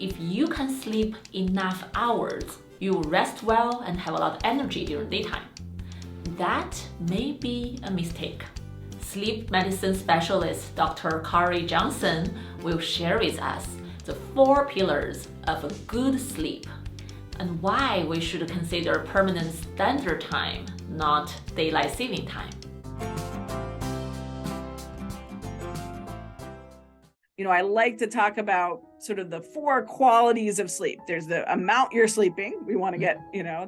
If you can sleep enough hours, you will rest well and have a lot of energy during daytime. That may be a mistake. Sleep medicine specialist Dr. Kari Johnson will share with us the 4 pillars of a good sleep and why we should consider permanent standard time, not daylight saving time. I like to talk about sort of the 4 qualities of sleep. There's the amount you're sleeping. We want to get,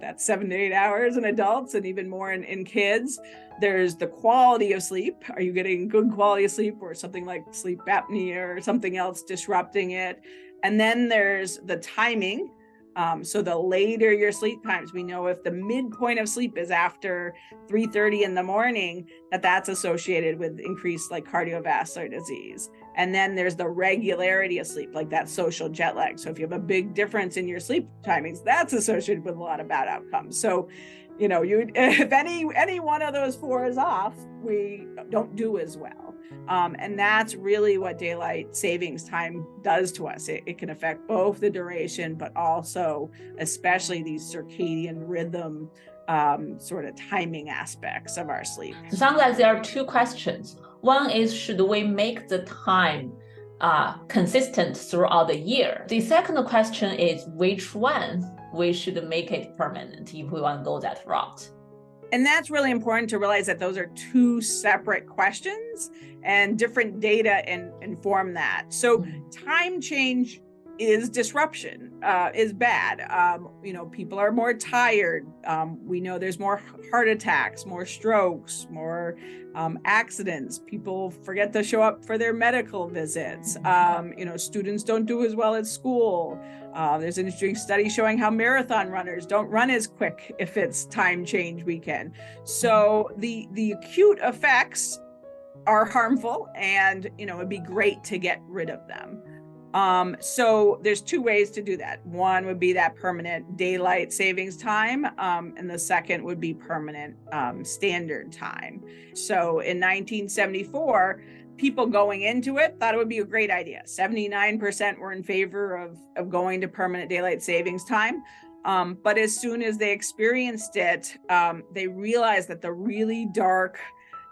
that's 7 to 8 hours in adults and even more in kids. There's the quality of sleep. Are you getting good quality of sleep or something like sleep apnea or something else disrupting it? And then there's the timing. So the later your sleep times, we know if the midpoint of sleep is after 3:30 in the morning, that's associated with increased cardiovascular disease. And then there's the regularity of sleep, like that social jet lag. So if you have a big difference in your sleep timings, that's associated with a lot of bad outcomes. So, if any one of those 4 is off, we don't do as well. And that's really what daylight savings time does to us. It can affect both the duration, but also especially these circadian rhythm sort of timing aspects of our sleep. It sounds like there are 2 questions. One is, should we make the time consistent throughout the year? The second question is, which one we should make it permanent if we want to go that route? And that's really important to realize that those are 2 separate questions and different data inform that. So time change is disruption, is bad. People are more tired. We know there's more heart attacks, more strokes, more accidents. People forget to show up for their medical visits. Students don't do as well at school. There's an interesting study showing how marathon runners don't run as quick if it's time change weekend. So the acute effects are harmful, and it'd be great to get rid of them. So there's 2 ways to do that. One would be that permanent daylight savings time, and the second would be permanent standard time. So in 1974, people going into it thought it would be a great idea. 79% were in favor of going to permanent daylight savings time. But as soon as they experienced it, they realized that the really dark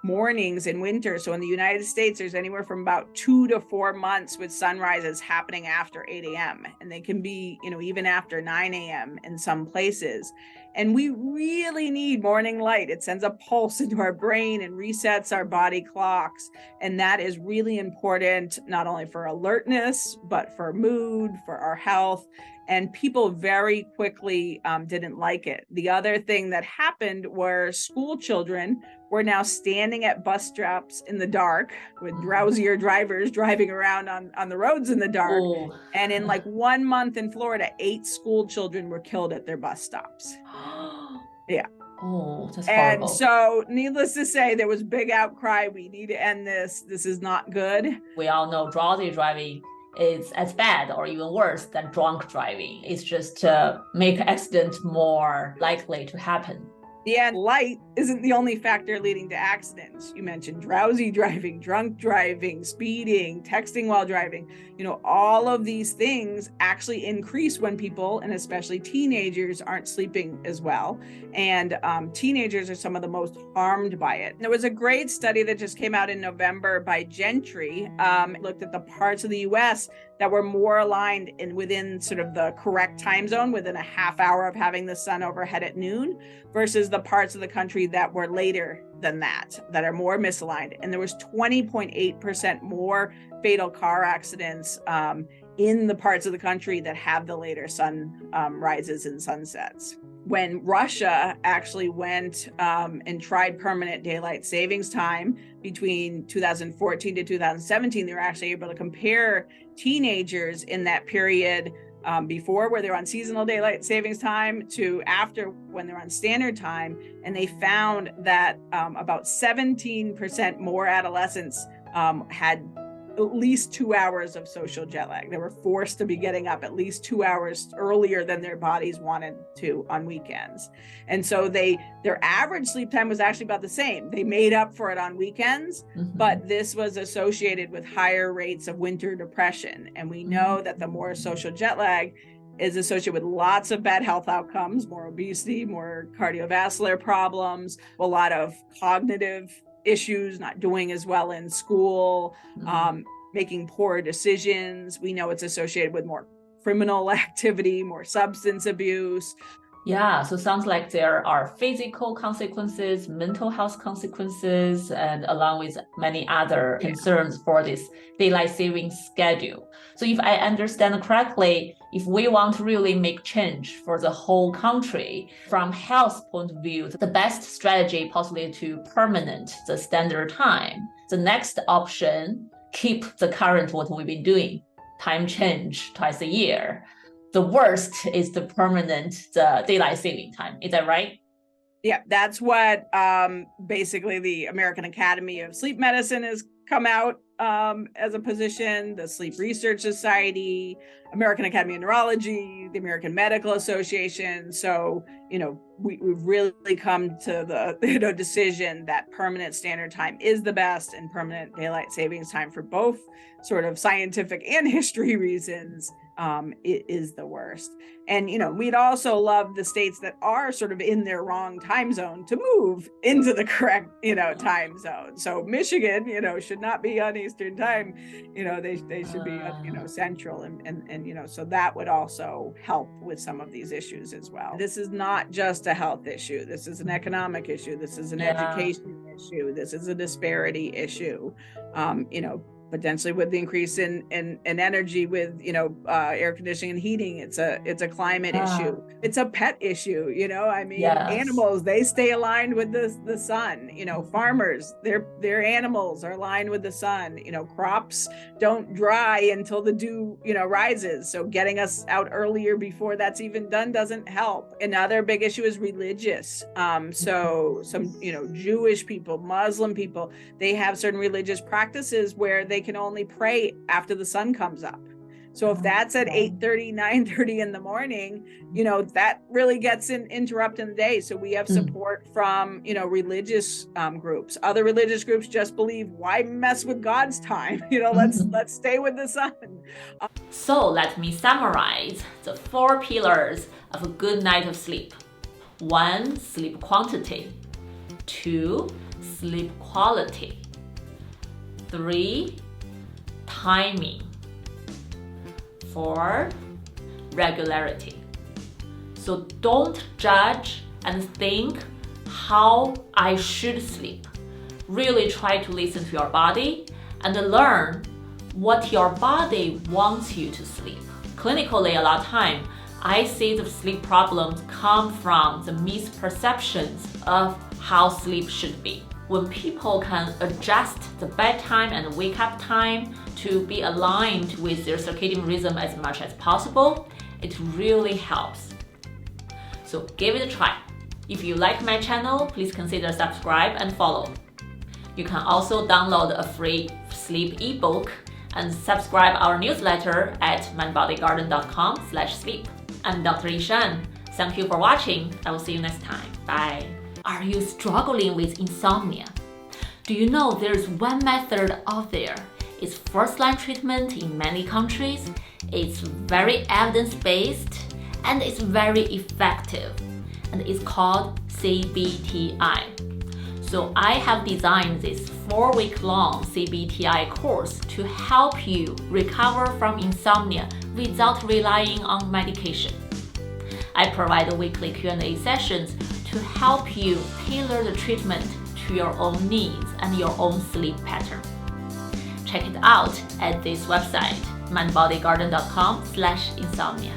mornings in winter. So in the United States, there's anywhere from about 2 to 4 months with sunrises happening after 8 a.m. And they can be, even after 9 a.m. in some places. And we really need morning light. It sends a pulse into our brain and resets our body clocks. And that is really important, not only for alertness, but for mood, for our health. And people very quickly didn't like it. The other thing that happened were school children were now standing at bus stops in the dark with drowsier drivers driving around on the roads in the dark. Oh. And in 1 month in Florida, 8 school children were killed at their bus stops. Yeah. Oh, that's horrible. And so needless to say, there was big outcry. We need to end this. This is not good. We all know drowsy driving is as bad or even worse than drunk driving. It's just to make accidents more likely to happen. Yeah, light isn't the only factor leading to accidents. You mentioned drowsy driving, drunk driving, speeding, texting while driving. All of these things actually increase when people, and especially teenagers, aren't sleeping as well. And teenagers are some of the most harmed by it. There was a great study that just came out in November by Gentry. It looked at the parts of the US that were more aligned within sort of the correct time zone, within a half hour of having the sun overhead at noon, versus the parts of the country that were later than that are more misaligned. And there was 20.8% more fatal car accidents in the parts of the country that have the later sun rises and sunsets. When Russia actually went and tried permanent daylight savings time between 2014 to 2017, they were actually able to compare teenagers in that period before, where they're on seasonal daylight savings time, to after, when they're on standard time. And they found that about 17% more adolescents had at least 2 hours of social jet lag. They were forced to be getting up at least 2 hours earlier than their bodies wanted to on weekends. And so their average sleep time was actually about the same. They made up for it on weekends, but this was associated with higher rates of winter depression. And we know that the more social jet lag is associated with lots of bad health outcomes, more obesity, more cardiovascular problems, a lot of cognitive issues, not doing as well in school, making poor decisions. We know it's associated with more criminal activity, more substance abuse. Yeah, so sounds like there are physical consequences, mental health consequences, and along with many other concerns for this daylight saving schedule. So if I understand correctly, if we want to really make change for the whole country, from health point of view, the best strategy possibly to permanent the standard time. The next option, keep the current what we've been doing, time change twice a year. The worst is the the daylight saving time. Is that right? Yeah, that's what basically the American Academy of Sleep Medicine has come out as a position, the Sleep Research Society, American Academy of Neurology, the American Medical Association. So, we've really come to the decision that permanent standard time is the best, and permanent daylight savings time, for both sort of scientific and history reasons, it is the worst. And, we'd also love the states that are sort of in their wrong time zone to move into the correct, time zone. So Michigan, should not be on Eastern time. They should be, Central, and so that would also help with some of these issues as well. This is not just a health issue. This is an economic issue. This is an education issue. This is a disparity issue. Potentially with the increase in energy with air conditioning and heating, it's a climate issue. It's a pet issue. Animals, they stay aligned with the sun. Farmers, their animals are aligned with the sun. Crops don't dry until the dew rises, so getting us out earlier before that's even done doesn't help. Another big issue is religious. So some Jewish people, Muslim people, they have certain religious practices where they can only pray after the sun comes up. So if that's at 8:30, 9:30 in the morning, that really gets interrupted in the day. So we have support from, religious groups. Other religious groups just believe, why mess with God's time? Let's stay with the sun. So let me summarize the 4 pillars of a good night of sleep. 1, sleep quantity. 2, sleep quality. 3, timing. 4, regularity. So don't judge and think how I should sleep. Really try to listen to your body and learn what your body wants you to sleep. Clinically, a lot of time, I see the sleep problems come from the misperceptions of how sleep should be. When people can adjust the bedtime and wake up time to be aligned with their circadian rhythm as much as possible, it really helps. So give it a try. If you like my channel, please consider subscribe and follow. You can also download a free sleep ebook and subscribe our newsletter at mindbodygarden.com/sleep. I'm Dr. Yishan. Thank you for watching. I will see you next time. Bye. Are you struggling with insomnia? Do you know there's one method out there? It's first-line treatment in many countries. It's very evidence-based and it's very effective. And it's called CBTI. So I have designed this 4-week-long CBTI course to help you recover from insomnia without relying on medication. I provide weekly Q&A sessions to help you tailor the treatment to your own needs and your own sleep pattern. Check it out at this website, mindbodygarden.com/insomnia.